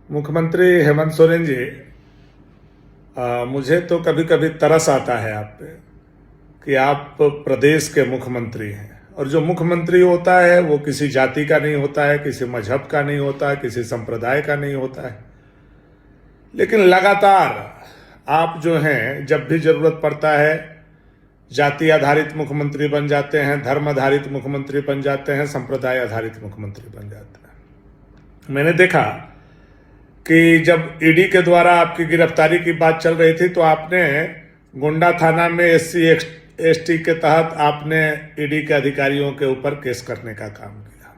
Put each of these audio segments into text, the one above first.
मुख्यमंत्री हेमंत सोरेन जी, मुझे तो कभी कभी तरस आता है आप पे कि आप प्रदेश के मुख्यमंत्री हैं और जो मुख्यमंत्री होता है वो किसी जाति का नहीं होता है, किसी मजहब का नहीं होता है, किसी संप्रदाय का नहीं होता है। लेकिन लगातार आप जो हैं जब भी जरूरत पड़ता है जाति आधारित मुख्यमंत्री बन जाते हैं, धर्म आधारित मुख्यमंत्री बन जाते हैं, संप्रदाय आधारित मुख्यमंत्री बन जाते हैं। मैंने देखा कि जब ईडी के द्वारा आपकी गिरफ्तारी की बात चल रही थी तो आपने गोंडा थाना में SC/ST के तहत आपने ईडी के अधिकारियों के ऊपर केस करने का काम किया।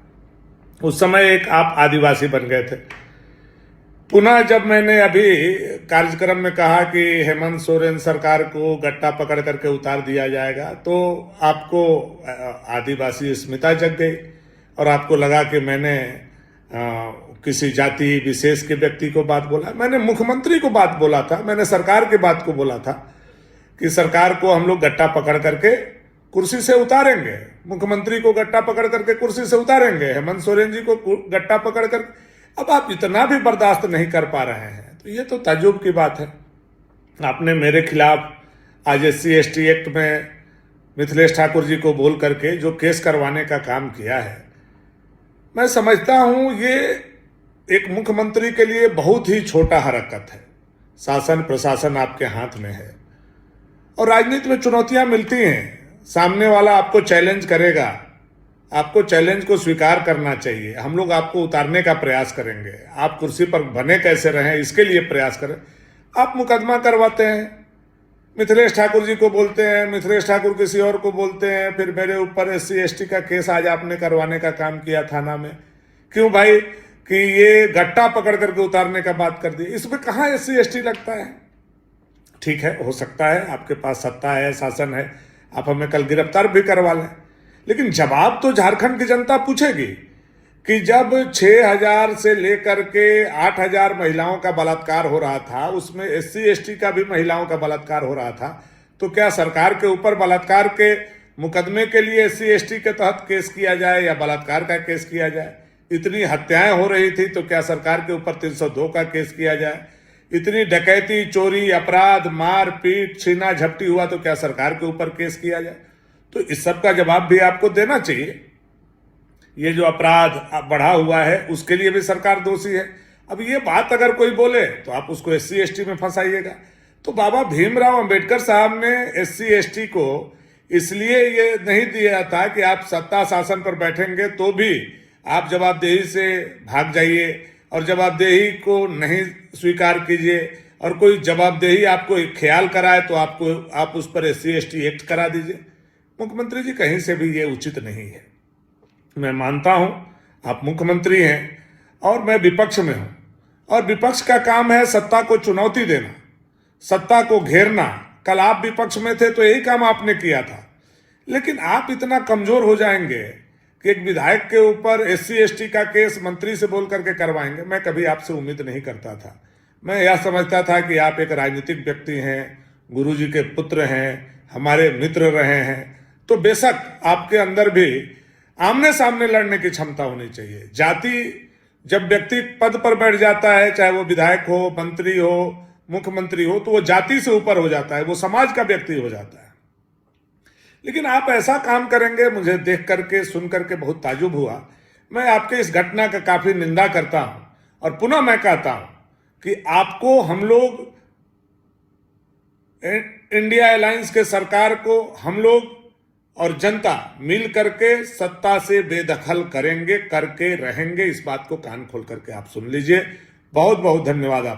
उस समय एक आप आदिवासी बन गए थे। पुनः जब मैंने अभी कार्यक्रम में कहा कि हेमंत सोरेन सरकार को गट्टा पकड़ करके उतार दिया जाएगा तो आपको आदिवासी अस्मिता जग गई और आपको लगा कि मैंने किसी जाति विशेष के व्यक्ति को बात बोला। मैंने मुख्यमंत्री को बात बोला था, मैंने सरकार की बात को बोला था कि सरकार को हम लोग गट्टा पकड़ करके कुर्सी से उतारेंगे, मुख्यमंत्री को गट्टा पकड़ करके कुर्सी से उतारेंगे, हेमंत सोरेन जी को गट्टा पकड़ कर। अब आप इतना भी बर्दाश्त नहीं कर पा रहे हैं तो ये तो ताज्जुब की बात है। आपने मेरे खिलाफ आज SC/ST एक्ट में मिथिलेश ठाकुर जी को बोल करके जो केस करवाने का काम किया है, मैं समझता हूं ये एक मुख्यमंत्री के लिए बहुत ही छोटा हरकत है। शासन प्रशासन आपके हाथ में है और राजनीति में चुनौतियां मिलती हैं, सामने वाला आपको चैलेंज करेगा, आपको चैलेंज को स्वीकार करना चाहिए। हम लोग आपको उतारने का प्रयास करेंगे, आप कुर्सी पर बने कैसे रहें इसके लिए प्रयास करें। आप मुकदमा करवाते हैं, मिथिलेश ठाकुर जी को बोलते हैं, मिथिलेश ठाकुर किसी और को बोलते हैं, फिर मेरे ऊपर SC/ST का केस आज आपने करवाने का काम किया थाना में। क्यों भाई कि ये गट्टा पकड़ करके उतारने का बात कर दी, इसमें कहाँ SC/ST लगता है? ठीक है, हो सकता है आपके पास सत्ता है, शासन है, आप हमें कल गिरफ्तार भी करवा लें, लेकिन जवाब तो झारखंड की जनता पूछेगी कि जब 6,000 से लेकर के 8,000 महिलाओं का बलात्कार हो रहा था, उसमें SC/ST का भी महिलाओं का बलात्कार हो रहा था, तो क्या सरकार के ऊपर बलात्कार के मुकदमे के लिए SC/ST के तहत केस किया जाए या बलात्कार का केस किया जाए? इतनी हत्याएं हो रही थी तो क्या सरकार के ऊपर 302 का केस किया जाए? इतनी डकैती, चोरी, अपराध, मार पीट, छीना झपटी हुआ तो क्या सरकार के ऊपर केस किया जाए? तो इस सब का जवाब भी आपको देना चाहिए। ये जो अपराध बढ़ा हुआ है उसके लिए भी सरकार दोषी है। अब ये बात अगर कोई बोले तो आप उसको SC/ST में फंसाइएगा। तो बाबा भीमराव अंबेडकर साहब ने SC/ST को इसलिए ये नहीं दिया था कि आप सत्ता शासन पर बैठेंगे तो भी आप जवाबदेही से भाग जाइए और जवाबदेही को नहीं स्वीकार कीजिए और कोई जवाबदेही आपको ख्याल कराए तो आप उस पर SC/ST एक्ट करा दीजिए। मुख्यमंत्री जी, कहीं से भी ये उचित नहीं है। मैं मानता हूं आप मुख्यमंत्री हैं और मैं विपक्ष में हूं और विपक्ष का काम है सत्ता को चुनौती देना, सत्ता को घेरना। कल आप विपक्ष में थे तो यही काम आपने किया था, लेकिन आप इतना कमजोर हो जाएंगे कि एक विधायक के ऊपर SC/ST का केस मंत्री से बोल करके करवाएंगे। मैं कभी आपसे उम्मीद नहीं करता था। मैं यह समझता था कि आप एक राजनीतिक व्यक्ति हैं, गुरुजी के पुत्र हैं, हमारे मित्र रहे हैं, तो बेशक आपके अंदर भी आमने सामने लड़ने की क्षमता होनी चाहिए। जाति जब व्यक्ति पद पर बैठ जाता है, चाहे वो विधायक हो, मंत्री हो, मुख्यमंत्री हो, तो वो जाति से ऊपर हो जाता है, वो समाज का व्यक्ति हो जाता है। लेकिन आप ऐसा काम करेंगे, मुझे देख करके सुन करके बहुत ताजुब हुआ। मैं आपके इस घटना का काफी निंदा करता हूं और पुनः मैं कहता हूं कि आपको हम लोग इंडिया अलायंस के सरकार को हम लोग और जनता मिल करके सत्ता से बेदखल करेंगे, करके रहेंगे। इस बात को कान खोल करके आप सुन लीजिए। बहुत बहुत धन्यवाद आप।